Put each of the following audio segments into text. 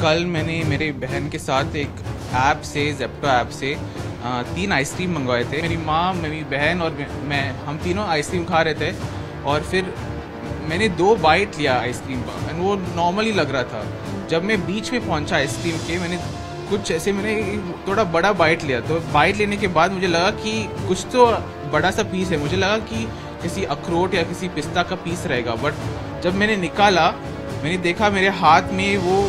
कल मैंने मेरे बहन के साथ एक ऐप से जेप्टो ऐप से 3 आइसक्रीम मंगवाए थे। मेरी माँ, मेरी बहन और मैं, हम तीनों आइसक्रीम खा रहे थे और फिर मैंने 2 बाइट लिया आइसक्रीम का एंड वो नॉर्मली लग रहा था। जब मैं बीच में पहुंचा आइसक्रीम के, मैंने थोड़ा बड़ा बाइट लिया। तो बाइट लेने के बाद मुझे लगा कि कुछ तो बड़ा सा पीस है। मुझे लगा कि किसी अखरोट या किसी पिस्ता का पीस रहेगा, बट जब मैंने निकाला, मैंने देखा मेरे हाथ में वो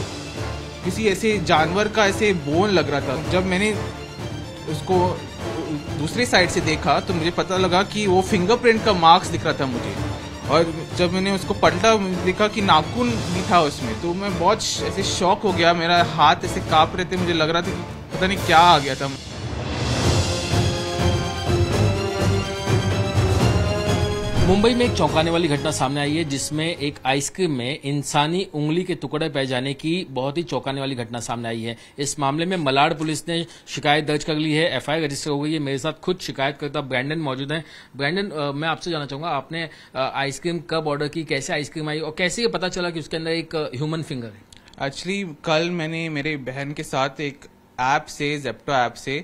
किसी ऐसे जानवर का ऐसे बोन लग रहा था। जब मैंने उसको दूसरी साइड से देखा तो मुझे पता लगा कि वो फिंगरप्रिंट का मार्क्स दिख रहा था मुझे, और जब मैंने उसको पलटा देखा कि नाखून भी था उसमें, तो मैं बहुत ऐसे शॉक हो गया। मेरा हाथ ऐसे काँप रहे थे, मुझे लग रहा था कि पता नहीं क्या आ गया था। मुंबई में एक चौंकाने वाली घटना सामने आई है, जिसमें एक आइसक्रीम में इंसानी उंगली के टुकड़े पाए जाने की बहुत ही चौंकाने वाली घटना सामने आई है। इस मामले में मलाड पुलिस ने शिकायत दर्ज कर ली है, एफआईआर रजिस्टर हो गई है। मेरे साथ खुद शिकायतकर्ता ब्रैंडन मौजूद हैं। ब्रैंडन, मैं आपसे जानना चाहूंगा, आपने आइसक्रीम कब ऑर्डर की, कैसे आइसक्रीम आई और कैसे ये पता चला कि उसके अंदर एक ह्यूमन फिंगर है? एक्चुअली कल मैंने मेरे बहन के साथ एक ऐप से, जेप्टो ऐप से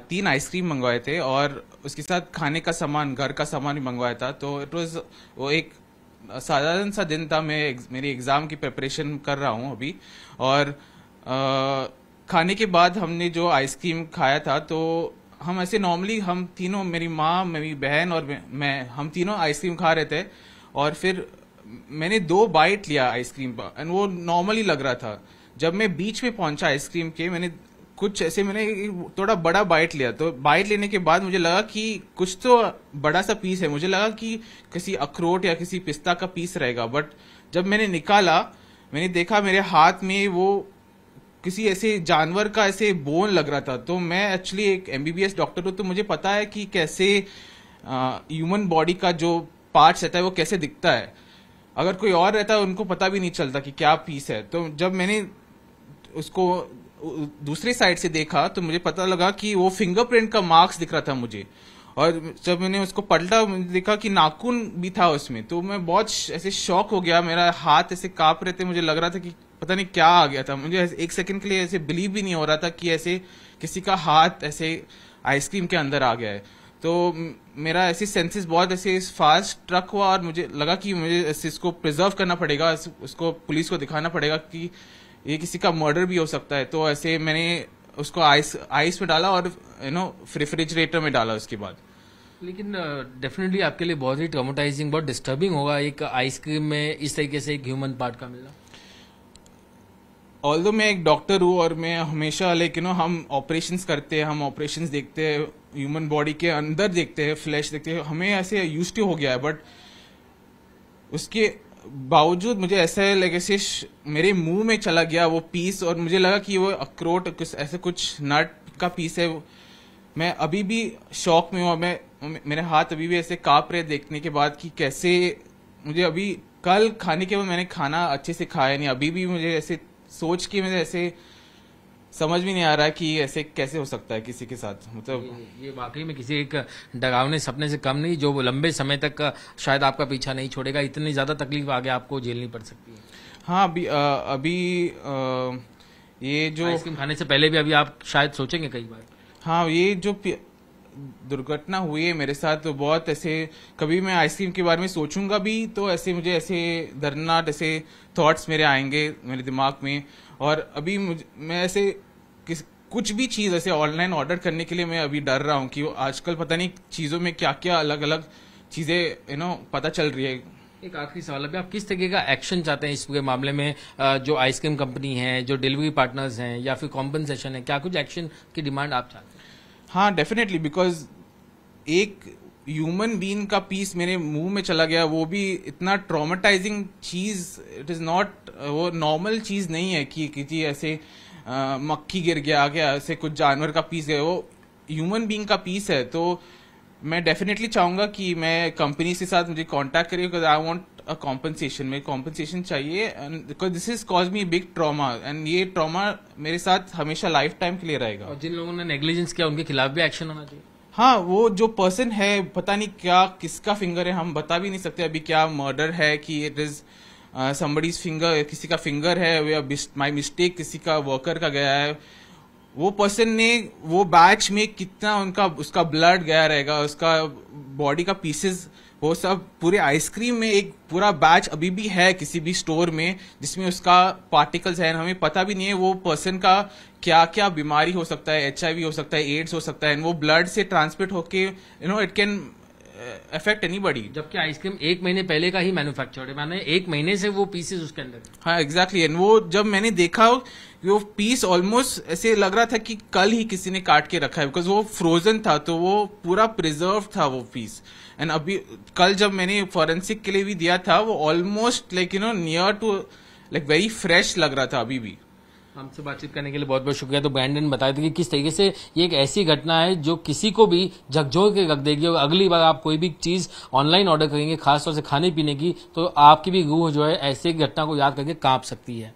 3 आइसक्रीम मंगवाए थे और उसके साथ खाने का सामान, घर का सामान भी मंगवाया था। तो वो एक साधारण सा दिन था। मैं मेरी एग्ज़ाम की प्रिपरेशन कर रहा हूँ अभी, और खाने के बाद हमने जो आइसक्रीम खाया था, तो हम ऐसे नॉर्मली हम तीनों, मेरी माँ, मेरी बहन और मैं, हम तीनों आइसक्रीम खा रहे थे और फिर मैंने 2 बाइट लिया आइसक्रीम का एंड वो नॉर्मली लग रहा था। जब मैं बीच में पहुंचा आइसक्रीम के, मैंने थोड़ा बड़ा बाइट लिया। तो बाइट लेने के बाद मुझे लगा कि कुछ तो बड़ा सा पीस है। मुझे लगा कि किसी अखरोट या किसी पिस्ता का पीस रहेगा, बट जब मैंने निकाला, मैंने देखा मेरे हाथ में वो किसी ऐसे जानवर का ऐसे बोन लग रहा था। तो मैं एक्चुअली एक एमबीबीएस डॉक्टर हूँ, तो मुझे पता है कि कैसे ह्यूमन बॉडी का जो पार्ट्स रहता है वो कैसे दिखता है। अगर कोई और रहता है उनको पता भी नहीं चलता कि क्या पीस है। तो जब मैंने उसको दूसरी साइड से देखा तो मुझे पता लगा कि वो फिंगरप्रिंट का मार्क्स दिख रहा था मुझे, और जब मैंने उसको पलटा देखा कि नाखून भी था उसमें, तो मैं बहुत ऐसे शॉक हो गया। मेरा हाथ ऐसे काँप रहे थे, मुझे लग रहा था कि पता नहीं क्या आ गया था। मुझे एक सेकंड के लिए ऐसे बिलीव भी नहीं हो रहा था कि ऐसे किसी का हाथ ऐसे आइसक्रीम के अंदर आ गया है। तो मेरा ऐसे सेंसेस बहुत ऐसे फास्ट ट्रक हुआ और मुझे लगा कि मुझे इसको प्रिजर्व करना पड़ेगा, उसको पुलिस को दिखाना पड़ेगा कि ये किसी का मर्डर भी हो सकता है। तो ऐसे मैंने उसको आइस में डाला और रेफ्रिजरेटर में डाला उसके बाद। लेकिन डेफिनेटली आपके लिए बहुत ही ट्रॉमेटाइजिंग, बहुत डिस्टर्बिंग होगा एक आइसक्रीम में इस तरीके से एक ह्यूमन पार्ट का मिलना। ऑल्दो मैं एक डॉक्टर हूँ और मैं हमेशा हम ऑपरेशंस करते हैं, हम ऑपरेशंस देखते हैं, ह्यूमन बॉडी के अंदर देखते हैं, फ्लैश देखते हैं, हमें ऐसे यूज्ड टू हो गया है। बट उसके बावजूद मुझे ऐसा लगे मेरे मुंह में चला गया वो पीस, और मुझे लगा कि वो अखरोट कुछ नट का पीस है। मैं अभी भी शॉक में हूँ। मेरे हाथ अभी भी ऐसे कांप रहे देखने के बाद कि कैसे मुझे अभी कल खाने के बाद मैंने खाना अच्छे से खाया नहीं। अभी भी मुझे ऐसे सोच के मुझे ऐसे समझ भी नहीं आ रहा कि ऐसे कैसे हो सकता है किसी के साथ। मतलब ये वाकई में किसी एक डरावने सपने से कम नहीं, जो लंबे समय तक शायद आपका पीछा नहीं छोड़ेगा। इतनी ज्यादा तकलीफ आगे आपको झेलनी पड़ सकती है। हाँ, अभी ये जो आइसक्रीम खाने से पहले भी अभी आप शायद सोचेंगे कई बार। हाँ, ये जो दुर्घटना हुई है मेरे साथ, तो बहुत ऐसे कभी मैं आइसक्रीम के बारे में सोचूंगा भी तो ऐसे मुझे ऐसे दर्दनाक ऐसे थॉट्स मेरे आएंगे मेरे दिमाग में। और अभी मैं ऐसे कुछ भी चीज ऐसे ऑनलाइन ऑर्डर करने के लिए मैं अभी डर रहा हूँ कि आजकल पता नहीं चीजों में क्या क्या अलग अलग चीजें पता चल रही है। एक आखिरी सवाल, अभी आप किस तरीके का एक्शन चाहते हैं इस पूरे मामले में? जो आइसक्रीम कंपनी है, जो डिलीवरी पार्टनर्स हैं, या फिर कॉम्पनसेशन है, क्या कुछ एक्शन की डिमांड आप चाहते हैं? हाँ, डेफिनेटली, बिकॉज एक ह्यूमन बीइंग का पीस मेरे मुंह में चला गया, वो भी इतना ट्रॉमेटाइजिंग चीज। इट इज नॉट, वो नॉर्मल चीज नहीं है कि किसी ऐसे मक्खी गिर गया ऐसे कुछ जानवर का पीस है, वो ह्यूमन बीइंग का पीस है। तो मैं डेफिनेटली चाहूंगा कि मैं कंपनी के साथ मुझे कांटेक्ट करिए, because I want a compensation. मेरे कॉम्पनसेशन चाहिए, and because this is cause me big trauma, and ये ट्रॉमा मेरे साथ हमेशा लाइफ टाइम के लिए रहेगा। और जिन लोगों ने नेग्लिजेंस किया उनके खिलाफ भी एक्शन होना चाहिए। हाँ, वो जो पर्सन है, पता नहीं क्या किसका फिंगर है, हम बता भी नहीं सकते अभी क्या मर्डर है कि इट इज समबडीज फिंगर, किसी का फिंगर है या माई मिस्टेक किसी का वर्कर का गया है, वो पर्सन ने वो बैच में कितना उसका ब्लड गया रहेगा, उसका बॉडी का पीसेस, वो सब पूरे आइसक्रीम में एक पूरा बैच अभी भी है किसी भी स्टोर में जिसमें उसका पार्टिकल्स है। हमें पता भी नहीं है वो पर्सन का क्या क्या बीमारी हो सकता है, HIV हो सकता है, एड्स हो सकता है, वो ब्लड से ट्रांसमिट होके इट कैन अफेक्ट एनीबॉडी। जबकि आइसक्रीम 1 महीने पहले का ही मैन्युफैक्चर्ड है, माने 1 महीने से वो पीसेस उसके अंदर है। हाँ एग्जैक्टली। एंड वो जब मैंने देखा वो पीस ऑलमोस्ट ऐसे लग रहा था कि कल ही किसी ने काट के रखा है, बिकॉज वो फ्रोजन था, तो वो पूरा प्रिजर्व था वो पीस। एंड अभी कल जब मैंने फॉरेंसिक के लिए भी दिया था, वो almost like near to like very fresh लग रहा था अभी भी। हमसे बातचीत करने के लिए बहुत बहुत शुक्रिया। तो ब्रांडन ने बताया था कि किस तरीके से ये एक ऐसी घटना है जो किसी को भी झकझोर के रख देगी, और अगली बार आप कोई भी चीज ऑनलाइन ऑर्डर करेंगे, खासतौर से खाने पीने की, तो आपकी भी रूह जो है ऐसी घटना को याद करके कांप सकती है।